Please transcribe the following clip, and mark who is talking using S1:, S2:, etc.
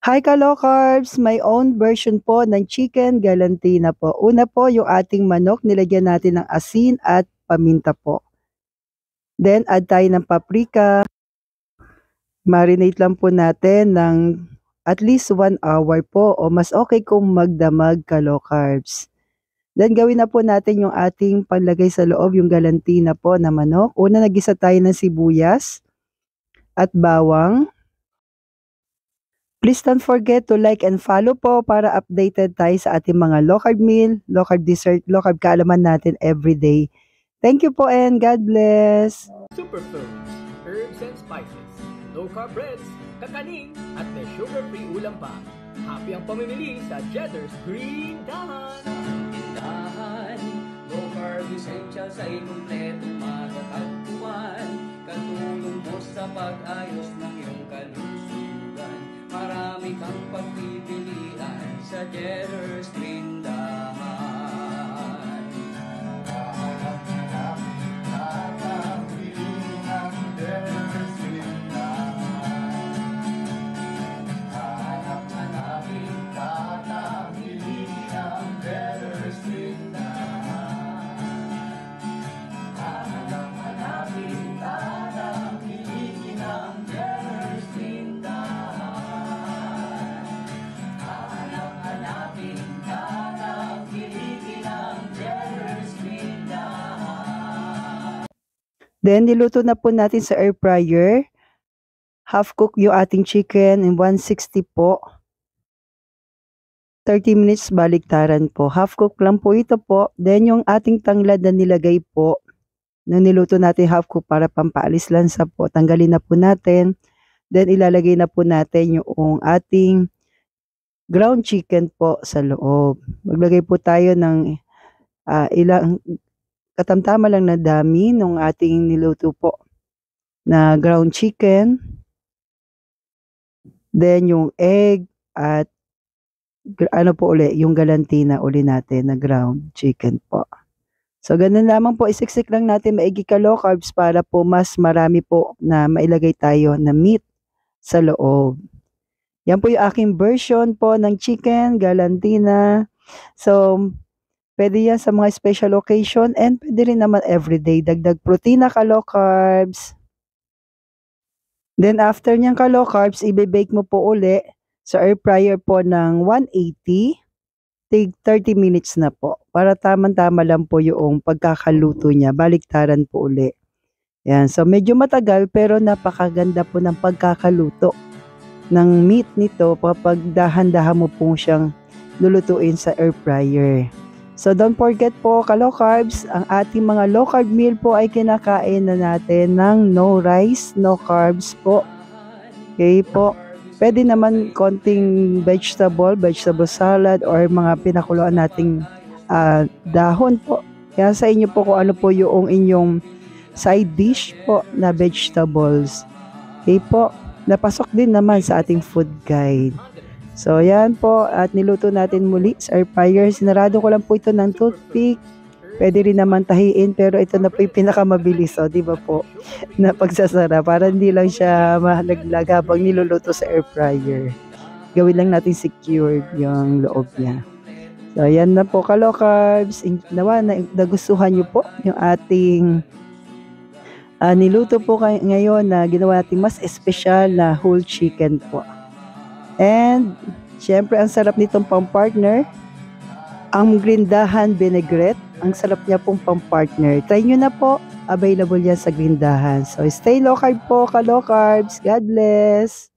S1: Hi ka-low-carbs! May own version po ng chicken galantina po. Una po yung ating manok, nilagyan natin ng asin at paminta po. Then add tayo ng paprika. Marinate lang po natin ng at least 1 hour po o mas okay kung magdamag ka-low-carbs. Then gawin na po natin yung ating panlagay sa loob, yung galantina po na manok. Una nagisa tayo ng sibuyas at bawang. Please don't forget to like and follow po para updated tayo sa ating mga low-carb meal, low-carb dessert, low-carb kaalaman natin everyday. Thank you po and God bless!
S2: Superfoods, herbs and spices, low-carb breads, kakaning, at may sugar-free ulam pa. Happy ang pamimili sa Jedder's Green Dahan!
S3: Tindahan, low-carb essentials ay kumpletong matatagpuan. Katulong mo sa pag-ayos ng iyong kalusugan. Marami kang pagpipilian sa Jedder's Green Dahan.
S1: Then niluto na po natin sa air fryer. Half cook yung ating chicken in 160 po. 30 minutes baliktaran po. Half cook lang po ito po. Then yung ating tanglad na nilagay po, na niluto natin half cook para pampaalis lansa po. Tanggalin na po natin. Then ilalagay na po natin yung ating ground chicken po sa loob. Maglagay po tayo ng ilang katamtama lang na dami ng ating niluto po na ground chicken. Then yung egg at ano po uli, yung galantina uli natin na ground chicken po. So ganun lamang po, isiksik lang natin maigi ka low carbs para po mas marami po na mailagay tayo na meat sa loob. Yan po yung aking version po ng chicken galantina. So pwede yan sa mga special occasion and pwede rin naman everyday. Dagdag protina ka low carbs. Then after niyang ka low carbs, i-bake mo po uli sa air fryer po ng 180. Take 30 minutes na po. Para tamang-tama lang po yung pagkakaluto niya. Baliktaran po uli. Yan. So medyo matagal pero napakaganda po ng pagkakaluto ng meat nito kapag dahan-dahan mo po siyang lulutuin sa air fryer. So don't forget po ka low carbs, ang ating mga low carb meal po ay kinakain na natin ng no rice, no carbs po. Okay po. Pwede naman konting vegetable salad or mga pinakuluan nating dahon po. Kaya sa inyo po kung ano po yung inyong side dish po na vegetables. Okay po. Napasok din naman sa ating food guide. So, yan po. At niluto natin muli sa air fryer. Sinarado ko lang po ito ng toothpick. Pwede rin naman tahiin. Pero ito na po yung pinakamabilis. O, di ba po? Na pagsasara. Para hindi lang siya mahalaglag habang niluluto sa air fryer. Gawin lang natin secured yung loob niya. So, yan na po ka-low carbs. Nawa, nagustuhan nyo po yung ating niluto po ngayon na ginawa natin mas espesyal na whole chicken po. And, syempre, ang sarap nitong pang-partner. Ang Grindahan Vinaigrette. Ang sarap niya pong pang-partner. Try nyo na po. Available yan sa Grindahan. So, stay low carb po, ka-low carbs. God bless!